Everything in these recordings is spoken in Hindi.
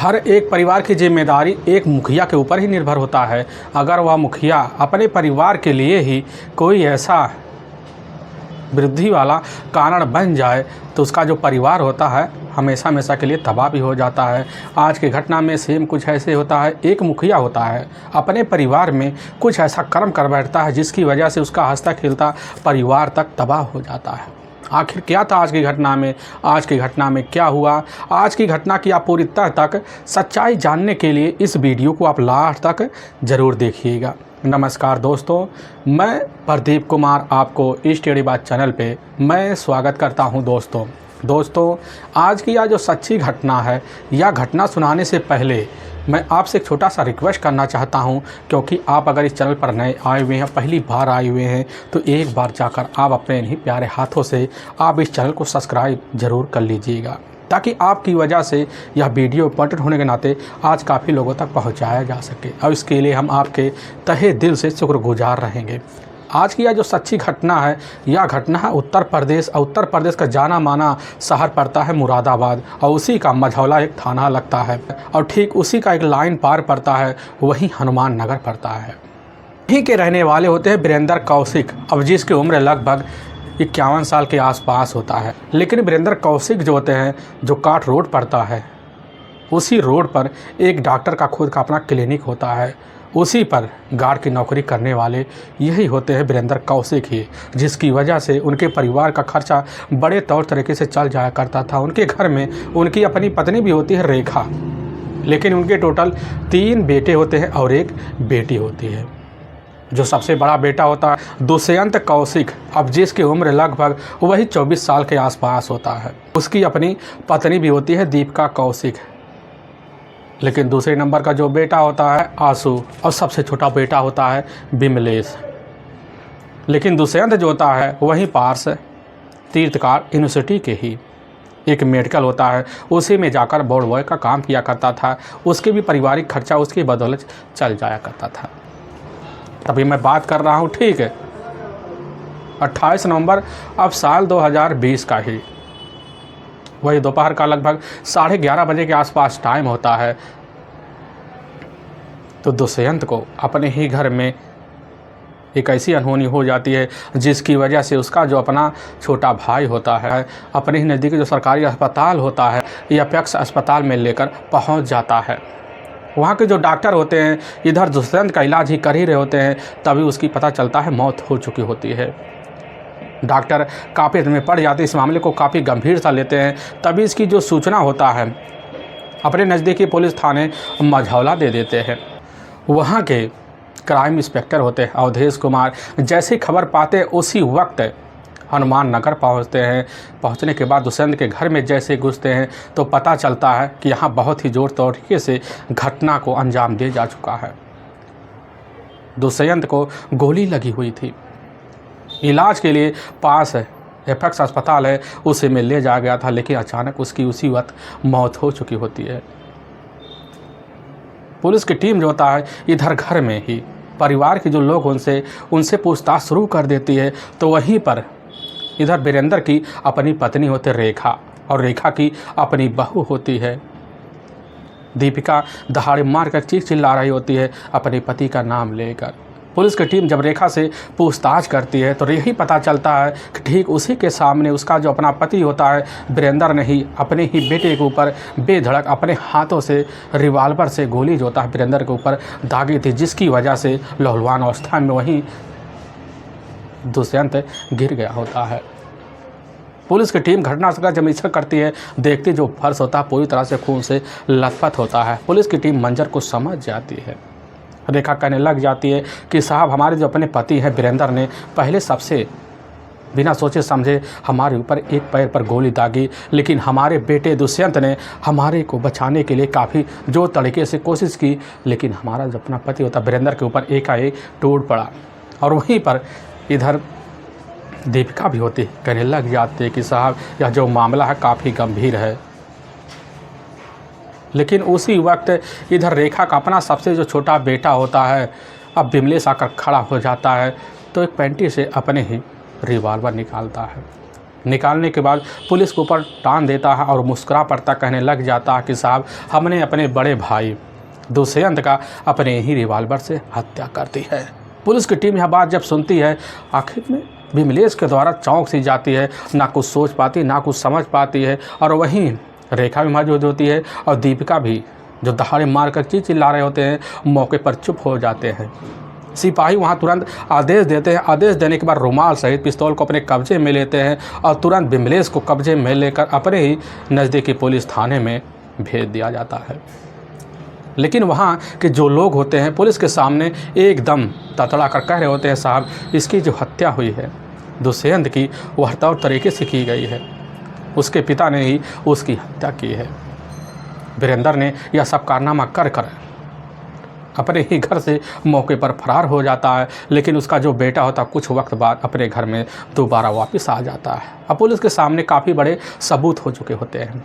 हर एक परिवार की जिम्मेदारी एक मुखिया के ऊपर ही निर्भर होता है। अगर वह मुखिया अपने परिवार के लिए ही कोई ऐसा वृद्धि वाला कारण बन जाए तो उसका जो परिवार होता है हमेशा हमेशा के लिए तबाह भी हो जाता है। आज की घटना में सेम कुछ ऐसे होता है। एक मुखिया होता है, अपने परिवार में कुछ ऐसा कर्म कर बैठता है जिसकी वजह से उसका हंसता खेलता परिवार तक तबाह हो जाता है। आखिर क्या था आज की घटना में? आज की घटना में क्या हुआ? आज की घटना की आप पूरी तह तक सच्चाई जानने के लिए इस वीडियो को आप लास्ट तक ज़रूर देखिएगा। नमस्कार दोस्तों, मैं प्रदीप कुमार आपको इस टेढ़ी बात चैनल पे मैं स्वागत करता हूं। दोस्तों आज की यह जो सच्ची घटना है, यह घटना सुनाने से पहले मैं आपसे एक छोटा सा रिक्वेस्ट करना चाहता हूं, क्योंकि आप अगर इस चैनल पर नए आए हुए हैं, पहली बार आए हुए हैं, तो एक बार जाकर आप अपने इन्हीं प्यारे हाथों से आप इस चैनल को सब्सक्राइब ज़रूर कर लीजिएगा, ताकि आपकी वजह से यह वीडियो इम्पोर्टेंट होने के नाते आज काफ़ी लोगों तक पहुंचाया जा सके। और इसके लिए हम आपके तहे दिल से शुक्रगुजार रहेंगे। आज की यह जो सच्ची घटना है, यह घटना है उत्तर प्रदेश। और उत्तर प्रदेश का जाना माना शहर पड़ता है मुरादाबाद, और उसी का मझौला एक थाना लगता है, और ठीक उसी का एक लाइन पार पड़ता है, वहीं हनुमान नगर पड़ता है। यहीं के रहने वाले होते हैं वीरेंद्र कौशिक, अब जिसकी उम्र लगभग 51 साल के आसपास होता है। लेकिन वीरेंद्र कौशिक जो होते हैं, जो काट रोड पड़ता है, उसी रोड पर एक डॉक्टर का खुद का अपना क्लिनिक होता है। उसी पर गार्ड की नौकरी करने वाले यही होते हैं वीरेंद्र कौशिक ही, जिसकी वजह से उनके परिवार का खर्चा बड़े तौर तरीके से चल जाया करता था। उनके घर में उनकी अपनी पत्नी भी होती है रेखा, लेकिन उनके टोटल 3 बेटे होते हैं और एक बेटी होती है। जो सबसे बड़ा बेटा होता है दुष्यंत कौशिक, अब जिसकी उम्र लगभग वही 24 साल के आसपास होता है। उसकी अपनी पत्नी भी होती है दीपिका कौशिक। लेकिन दूसरे नंबर का जो बेटा होता है आशु, और सबसे छोटा बेटा होता है विमलेश। लेकिन दुष्यंत जो होता है वहीं पास तीर्थकार यूनिवर्सिटी के ही एक मेडिकल होता है, उसी में जाकर बोर्ड बॉय का काम किया करता था। उसके भी पारिवारिक खर्चा उसकी बदौलत चल जाया करता था। तभी मैं बात कर रहा हूँ, ठीक है, 28 नवंबर अब साल 2020 का ही, वही दोपहर का लगभग 11:30 बजे के आसपास टाइम होता है। तो दुष्यंत को अपने ही घर में एक ऐसी अनहोनी हो जाती है, जिसकी वजह से उसका जो अपना छोटा भाई होता है अपने ही नज़दीक जो सरकारी अस्पताल होता है या अपेक्स अस्पताल में लेकर पहुंच जाता है। वहाँ के जो डॉक्टर होते हैं इधर दुष्यंत का इलाज ही कर ही रहे होते हैं, तभी उसकी पता चलता है मौत हो चुकी होती है। डॉक्टर काफ़ी में पड़ जाते हैं, इस मामले को काफ़ी गंभीरता लेते हैं। तभी इसकी जो सूचना होता है अपने नज़दीकी पुलिस थाने मझौला दे देते हैं। वहाँ के क्राइम इंस्पेक्टर होते हैं अवधेश कुमार, जैसी खबर पाते उसी वक्त हनुमान नगर पहुँचते हैं। पहुँचने के बाद दुष्यंत के घर में जैसे घुसते हैं तो पता चलता है कि यहाँ बहुत ही जोर तरीके से घटना को अंजाम दिया जा चुका है। दुष्यंत को गोली लगी हुई थी। इलाज के लिए पास है एपेक्स अस्पताल है, उसे में ले जाया गया था, लेकिन अचानक उसकी उसी वक्त मौत हो चुकी होती है। पुलिस की टीम जो होता है इधर घर में ही परिवार के जो लोग उनसे पूछताछ शुरू कर देती है। तो वहीं पर इधर वीरेंद्र की अपनी पत्नी होती है रेखा, और रेखा की अपनी बहू होती है दीपिका, दहाड़े मार कर चीख चिल्ला रही होती है अपने पति का नाम लेकर। पुलिस की टीम जब रेखा से पूछताछ करती है तो यही पता चलता है कि ठीक उसी के सामने उसका जो अपना पति होता है वीरेंद्र ने ही अपने ही बेटे के ऊपर बेधड़क अपने हाथों से रिवाल्वर से गोली जो होता है वीरेंद्र के ऊपर दागी थी, जिसकी वजह से लहूलुहान अवस्था में वहीं दुष्यंत गिर गया होता है। पुलिस की टीम घटनास्थल जब निरीक्षण करती है, देखती जो फर्श होता है पूरी तरह से खून से लथपथ होता है। पुलिस की टीम मंजर को समझ जाती है। रेखा कहने लग जाती है कि साहब, हमारे जो अपने पति हैं वीरेंद्र ने पहले सबसे बिना सोचे समझे हमारे ऊपर एक पैर पर गोली दागी, लेकिन हमारे बेटे दुष्यंत ने हमारे को बचाने के लिए काफ़ी जो तरीके से कोशिश की, लेकिन हमारा जो अपना पति होता वीरेंद्र के ऊपर एकाएक टूट पड़ा। और वहीं पर इधर दीपिका भी होती कहने लग जाती है कि साहब, यह जो मामला है काफ़ी गंभीर है। लेकिन उसी वक्त इधर रेखा का अपना सबसे जो छोटा बेटा होता है अब विमलेश आकर खड़ा हो जाता है, तो एक पैंटी से अपने ही रिवॉल्वर निकालता है निकालने के बाद पुलिस के ऊपर टान देता है और मुस्कुरा पड़ता, कहने लग जाता है कि साहब हमने अपने बड़े भाई दुष्यंत का अपने ही रिवाल्वर से हत्या कर दी है। पुलिस की टीम यह बात जब सुनती है, आखिर में विमलेश के द्वारा चौंक सी जाती है, ना कुछ सोच पाती ना कुछ समझ पाती है। और वहीं रेखा भी मौजूद होती है और दीपिका भी, जो दहाड़े मार कर चिल्ला रहे होते हैं, मौके पर चुप हो जाते हैं। सिपाही वहां तुरंत आदेश देते हैं। आदेश देने के बाद रुमाल सहित पिस्तौल को अपने कब्जे में लेते हैं और तुरंत विमलेश को कब्जे में लेकर अपने ही नज़दीकी पुलिस थाने में भेज दिया जाता है। लेकिन वहाँ के जो लोग होते हैं पुलिस के सामने एकदम तड़तड़ा कर कह रहे होते हैं, साहब इसकी जो हत्या हुई है दुष्यंत की, वह तौर तरीके से की गई है, उसके पिता ने ही उसकी हत्या की है। वीरेंद्र ने यह सब कारनामा कर कर अपने ही घर से मौके पर फरार हो जाता है। लेकिन उसका जो बेटा होता कुछ वक्त बाद अपने घर में दोबारा वापस आ जाता है। अब पुलिस के सामने काफ़ी बड़े सबूत हो चुके होते हैं।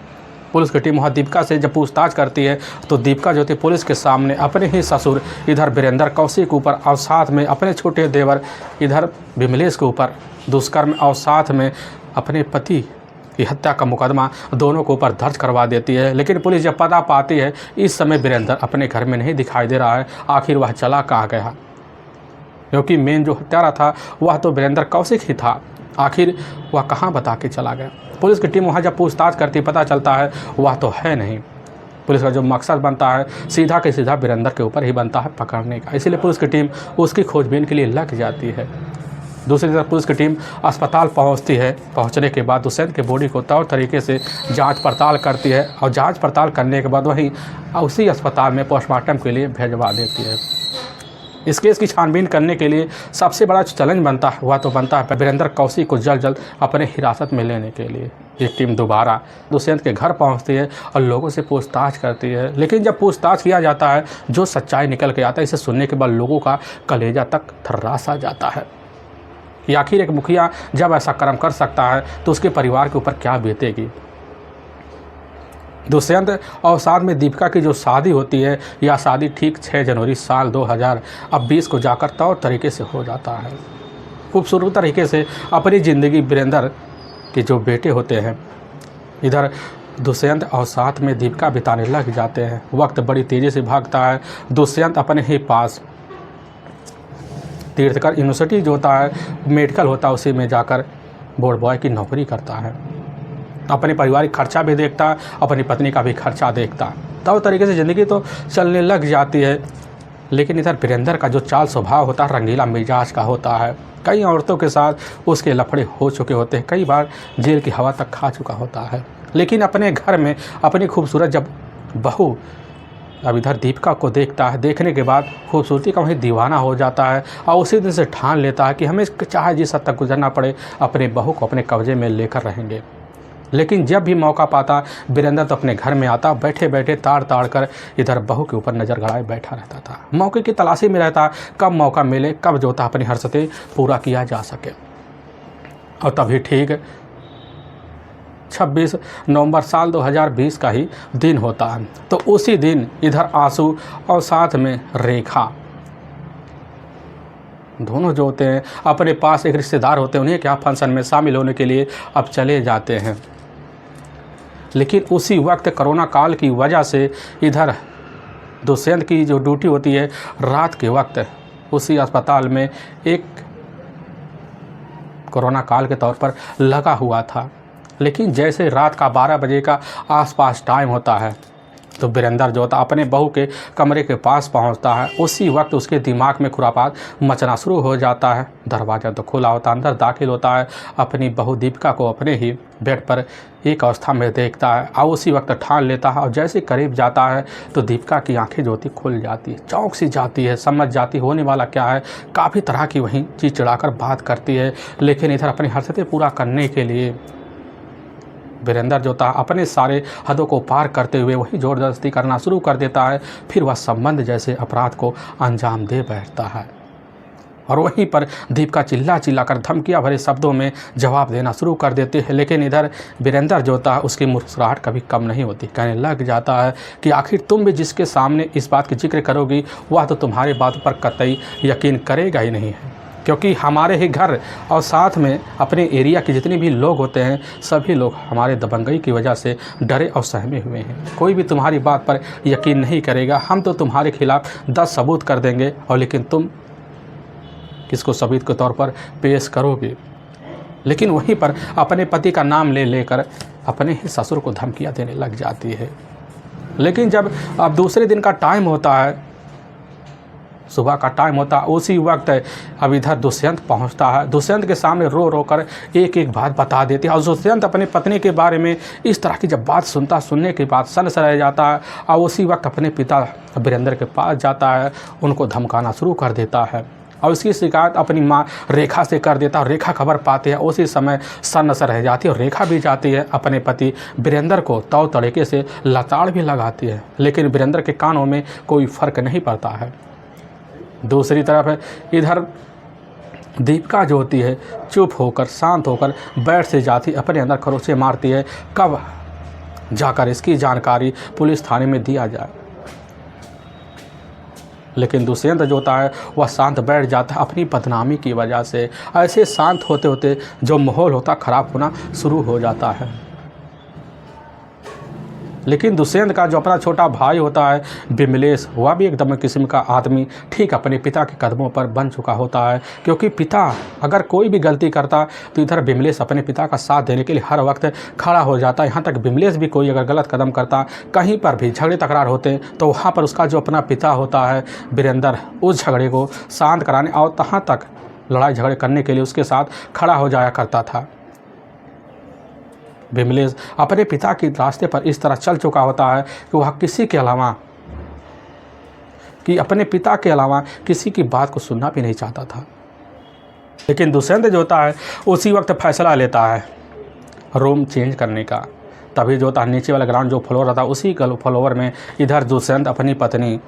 पुलिस की टीम वहाँ दीपिका से जब पूछताछ करती है तो दीपिका जो थी पुलिस के सामने अपने ही ससुर इधर वीरेंद्र कौशिक के ऊपर और साथ में अपने छोटे देवर इधर विमलेश के ऊपर दुष्कर्म और साथ में अपने पति की हत्या का मुकदमा दोनों के ऊपर दर्ज करवा देती है। लेकिन पुलिस जब पता पाती है इस समय वीरेंद्र अपने घर में नहीं दिखाई दे रहा है, आखिर वह चला कहाँ गया, क्योंकि मेन जो हत्यारा था वह तो वीरेंद्र कौशिक ही था, आखिर वह कहाँ बता के चला गया। पुलिस की टीम वहाँ जब पूछताछ करती पता चलता है वह तो है नहीं। पुलिस का जो मकसद बनता है सीधा के सीधा वीरेंद्र के ऊपर ही बनता है पकड़ने का, इसीलिए पुलिस की टीम उसकी खोजबीन के लिए लग जाती है। दूसरी तरफ पुलिस की टीम अस्पताल पहुंचती है। पहुंचने के बाद दुष्यंत के बॉडी को तौर तरीके से जांच पड़ताल करती है और जांच पड़ताल करने के बाद वहीं उसी अस्पताल में पोस्टमार्टम के लिए भेजवा देती है। इस केस की छानबीन करने के लिए सबसे बड़ा चैलेंज बनता है वह तो बनता है वीरेंद्र कौशिक को जल्द जल्द अपने हिरासत में लेने के लिए। एक टीम दोबारा दुष्यंत के घर पहुंचती है और लोगों से पूछताछ करती है। लेकिन जब पूछताछ किया जाता है जो सच्चाई निकल के आता है, इसे सुनने के बाद लोगों का कलेजा तक थर्रास आ जाता है कि आखिर एक मुखिया जब ऐसा कर्म कर सकता है तो उसके परिवार के ऊपर क्या बीतेगी। दुष्यंत और साथ में दीपिका की जो शादी होती है, यह शादी ठीक 6 जनवरी साल 2020 को जाकर तौर तरीके से हो जाता है। खूबसूरत तरीके से अपनी ज़िंदगी वीरेंद्र के जो बेटे होते हैं इधर दुष्यंत और साथ में दीपिका बिताने लग जाते हैं। वक्त बड़ी तेज़ी से भागता है। दुष्यंत अपने ही पास तीर्थकर यूनिवर्सिटी जो होता है मेडिकल होता है उसी में जाकर बोर्ड बॉय की नौकरी करता है। अपने पारिवारिक खर्चा भी देखता है, अपनी पत्नी का भी खर्चा देखता है। तो तरीके से ज़िंदगी तो चलने लग जाती है। लेकिन इधर वीरेंद्र का जो चाल स्वभाव होता है रंगीला मिजाज का होता है। कई औरतों के साथ उसके लफड़े हो चुके होते हैं, कई बार जेल की हवा तक खा चुका होता है। लेकिन अपने घर में अपनी खूबसूरत जब बहू अब इधर दीपिका को देखता है, देखने के बाद खूबसूरती का वहीं दीवाना हो जाता है और उसी दिन से ठान लेता है कि हमें चाहे जिस हद तक गुजरना पड़े अपने बहू को अपने कब्जे में लेकर रहेंगे। लेकिन जब भी मौका पाता वीरेंद्र तो अपने घर में आता, बैठे बैठे ताड़ ताड़ कर इधर बहू के ऊपर नज़र गड़ाए बैठा रहता था। मौके की तलाशी में रहता, कब मौका मिले, कब जो था अपनी हरसतें पूरा किया जा सके। और तभी ठीक 26 नवंबर साल 2020 का ही दिन होता है। तो उसी दिन इधर आंसू और साथ में रेखा दोनों जो होते हैं अपने पास एक रिश्तेदार होते हैं, उन्हें क्या फंक्शन में शामिल होने के लिए अब चले जाते हैं। लेकिन उसी वक्त कोरोना काल की वजह से इधर दुष्यंत की जो ड्यूटी होती है रात के वक्त उसी अस्पताल में एक कोरोना काल के तौर पर लगा हुआ था। लेकिन जैसे रात का 12 बजे का आसपास टाइम होता है तो वीरेंद्र जो होता अपने बहू के कमरे के पास पहुंचता है। उसी वक्त उसके दिमाग में खुरापात मचना शुरू हो जाता है। दरवाज़ा तो खुला होता, अंदर दाखिल होता है, अपनी बहू दीपिका को अपने ही बेड पर एक अवस्था में देखता है और उसी वक्त ठान लेता है। और जैसे करीब जाता है तो दीपिका की आंखें जो होती खुल जाती है, चौंक सी जाती है, समझ जाती होने वाला क्या है। काफ़ी तरह की वहीं चिड़चिड़ाकर बात करती है। लेकिन इधर अपनी हरकतें पूरा करने के लिए वीरेंद्र जो था अपने सारे हदों को पार करते हुए वही जोर जबरदस्ती करना शुरू कर देता है। फिर वह संबंध जैसे अपराध को अंजाम दे बैठता है और वहीं पर दीपिका चिल्ला चिल्लाकर धमकियां भरे शब्दों में जवाब देना शुरू कर देते हैं। लेकिन इधर वीरेंद्र जो था उसकी मुस्कुराहट कभी कम नहीं होती, कहने लग जाता है कि आखिर तुम भी जिसके सामने इस बात की जिक्र करोगी वह तो तुम्हारे बातों पर कतई यकीन करेगा ही नहीं है। क्योंकि हमारे ही घर और साथ में अपने एरिया के जितने भी लोग होते हैं सभी लोग हमारे दबंगई की वजह से डरे और सहमे हुए हैं। कोई भी तुम्हारी बात पर यकीन नहीं करेगा। हम तो तुम्हारे खिलाफ़ 10 सबूत कर देंगे और लेकिन तुम किसको सबूत के तौर पर पेश करोगे। लेकिन वहीं पर अपने पति का नाम ले लेकर अपने ही ससुर को धमकियाँ देने लग जाती है। लेकिन जब अब दूसरे दिन का टाइम होता है, सुबह का टाइम होता है, उसी वक्त अब इधर दुष्यंत पहुंचता है। दुष्यंत के सामने रो रो कर एक एक बात बता देती है और दुष्यंत अपनी पत्नी के बारे में इस तरह की जब बात सुनने के बाद सन रह जाता है और उसी वक्त अपने पिता वीरेंद्र के पास जाता है, उनको धमकाना शुरू कर देता है और उसकी शिकायत अपनी माँ रेखा से कर देता है। रेखा खबर पाती है, उसी समय सन्न रह जाती है और रेखा भी जाती है अपने पति वीरेंद्र को तौर तरीके से लताड़ भी लगाती है, लेकिन वीरेंद्र के कानों में कोई फ़र्क नहीं पड़ता है। दूसरी तरफ इधर दीपिका जो होती है चुप होकर शांत होकर बैठ से जाती, अपने अंदर खरोंचे मारती है कब जाकर इसकी जानकारी पुलिस थाने में दिया जाए। लेकिन दुष्यंत जो होता है वह शांत बैठ जाता है अपनी बदनामी की वजह से। ऐसे शांत होते होते जो माहौल होता ख़राब होना शुरू हो जाता है। लेकिन दुष्यंत का जो अपना छोटा भाई होता है विमलेश, वह भी एकदम किस्म का आदमी ठीक अपने पिता के कदमों पर बन चुका होता है, क्योंकि पिता अगर कोई भी गलती करता तो इधर विमलेश अपने पिता का साथ देने के लिए हर वक्त खड़ा हो जाता है। यहाँ तक विमलेश भी कोई अगर गलत कदम करता, कहीं पर भी झगड़े तकरार होते तो वहाँ पर उसका जो अपना पिता होता है वीरेंद्र उस झगड़े को शांत कराने और तहाँ तक लड़ाई झगड़े करने के लिए उसके साथ खड़ा हो जाया करता था। विमलेश अपने पिता के रास्ते पर इस तरह चल चुका होता है कि वह अपने पिता के अलावा किसी की बात को सुनना भी नहीं चाहता था। लेकिन दुष्यंत जो होता है उसी वक्त फैसला लेता है रूम चेंज करने का। तभी जो होता है नीचे वाला ग्राउंड जो फ्लोर रहता है उसी फ्लोर में इधर दुष्यंत अपनी पत्नी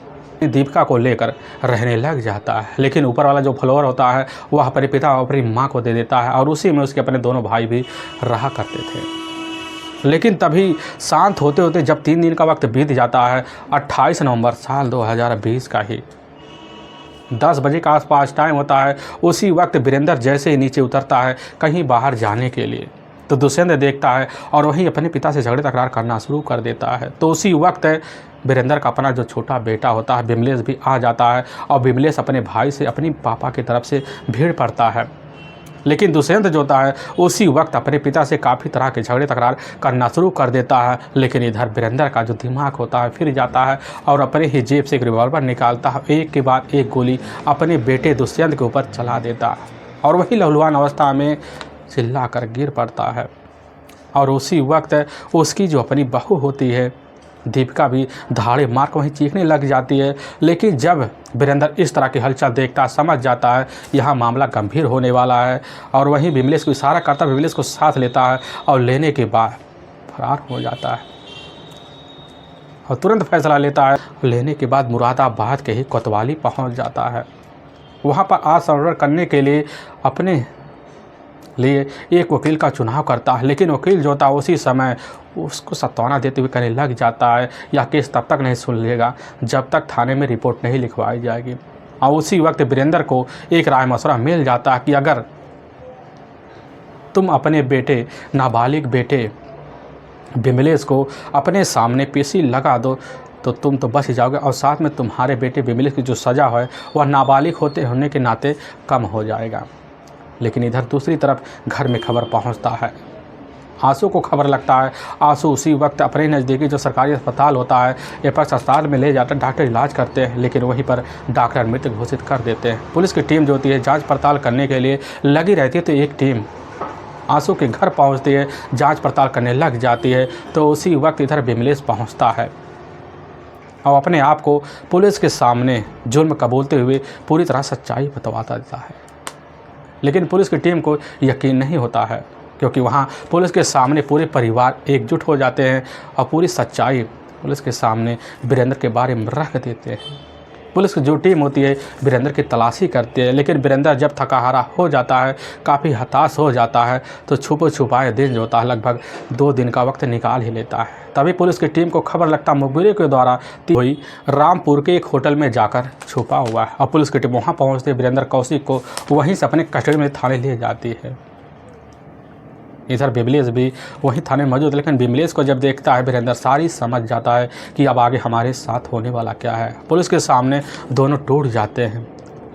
दीपिका को लेकर रहने लग जाता है। लेकिन ऊपर वाला जो फ्लोर होता है वह अपने पिता और अपनी माँ को दे देता है और उसी में उसके अपने दोनों भाई भी रहा करते थे। लेकिन तभी शांत होते होते जब 3 दिन का वक्त बीत जाता है, 28 नवंबर साल 2020 का ही 10 बजे के आसपास टाइम होता है, उसी वक्त वीरेंद्र जैसे ही नीचे उतरता है कहीं बाहर जाने के लिए, तो दुष्यंत देखता है और वहीं अपने पिता से झगड़े तकरार करना शुरू कर देता है। तो उसी वक्त वीरेंद्र का अपना जो छोटा बेटा होता है विमलेश भी आ जाता है और विमलेश अपने भाई से अपनी पापा की तरफ से भीड़ पड़ता है। लेकिन दुष्यंत जो होता है उसी वक्त अपने पिता से काफ़ी तरह के झगड़े तकरार करना शुरू कर देता है। लेकिन इधर वीरेंद्र का जो दिमाग होता है फिर जाता है और अपने ही जेब से एक रिवॉल्वर निकालता है, एक के बाद एक गोली अपने बेटे दुष्यंत के ऊपर चला देता है और वही लहूलुहान अवस्था में चिल्ला कर गिर पड़ता है। और उसी वक्त उसकी जो अपनी बहू होती है दीपिका भी धाड़े मार कर वहीं चीखने लग जाती है। लेकिन जब वीरेंद्र इस तरह की हलचल देखता है समझ जाता है यहाँ मामला गंभीर होने वाला है और वहीं विमलेश को इशारा करता है, विमलेश को साथ लेता है और लेने के बाद फरार हो जाता है और तुरंत फैसला लेता है। लेने के बाद मुरादाबाद के ही कोतवाली पहुँच जाता है। वहाँ पर आज सरेंडर करने के लिए अपने लिए एक वकील का चुनाव करता है। लेकिन वकील जो था उसी समय उसको सत्तावना देते हुए कहने लग जाता है यह केस तब तक नहीं सुन लेगा जब तक थाने में रिपोर्ट नहीं लिखवाई जाएगी। और उसी वक्त वीरेंद्र को एक राय मशवरा मिल जाता है कि अगर तुम अपने बेटे नाबालिग बेटे विमलेश को अपने सामने पेशी लगा दो तो तुम तो बच जाओगे और साथ में तुम्हारे बेटे विमलेश की जो सज़ा है वह नाबालिग होने के नाते कम हो जाएगा। लेकिन इधर दूसरी तरफ घर में खबर पहुंचता है, आंसू को खबर लगता है। आंसू उसी वक्त अपने नज़दीकी जो सरकारी अस्पताल होता है एपेक्स अस्पताल में ले जाकर डॉक्टर इलाज करते हैं, लेकिन वहीं पर डॉक्टर मृत घोषित कर देते हैं। पुलिस की टीम जो होती है जांच पड़ताल करने के लिए लगी रहती है, तो एक टीम आंसू के घर पहुंचती है, जांच पड़ताल करने लग जाती है। तो उसी वक्त इधर विमलेश पहुँचता है और अपने आप को पुलिस के सामने जुर्म कबूलते हुए पूरी तरह सच्चाई बतवाता देता है। लेकिन पुलिस की टीम को यकीन नहीं होता है, क्योंकि वहाँ पुलिस के सामने पूरे परिवार एकजुट हो जाते हैं और पूरी सच्चाई पुलिस के सामने वीरेंद्र के बारे में रख देते हैं। पुलिस की जो टीम होती है वीरेंद्र की तलाशी करती है, लेकिन वीरेंद्र जब थकाहारा हो जाता है, काफ़ी हताश हो जाता है, तो छुपो छुपाए दिन जो होता है लगभग 2 दिन का वक्त निकाल ही लेता है। तभी पुलिस की टीम को खबर लगता मुखबिरों के द्वारा हुई रामपुर के एक होटल में जाकर छुपा हुआ है, और पुलिस की टीम वहाँ पहुँचते वीरेंद्र कौशिक को वहीं से अपने कस्टडी में थाने ले जाती है। इधर विमलेश भी वहीं थाने मौजूद, लेकिन विमलेश को जब देखता है वीरेंद्र सारी समझ जाता है कि अब आगे हमारे साथ होने वाला क्या है। पुलिस के सामने दोनों टूट जाते हैं,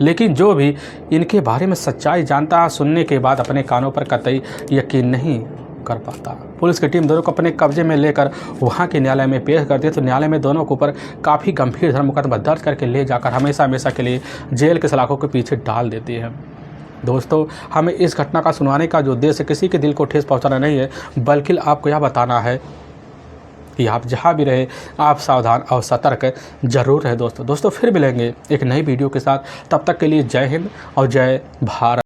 लेकिन जो भी इनके बारे में सच्चाई जानता है सुनने के बाद अपने कानों पर कतई यकीन नहीं कर पाता। पुलिस की टीम दोनों को अपने कब्जे में लेकर वहाँ के न्यायालय में पेश करती है, तो न्यायालय में दोनों के ऊपर काफ़ी गंभीर धर्म मुकदमा दर्ज करके ले जाकर हमेशा हमेशा के लिए जेल के सलाखों के पीछे डाल देती है। दोस्तों, हमें इस घटना का सुनाने का जो उद्देश्य किसी के दिल को ठेस पहुंचाना नहीं है, बल्कि आपको यह बताना है कि आप जहां भी रहे आप सावधान और सतर्क जरूर रहे। दोस्तों फिर मिलेंगे एक नई वीडियो के साथ, तब तक के लिए जय हिंद और जय भारत।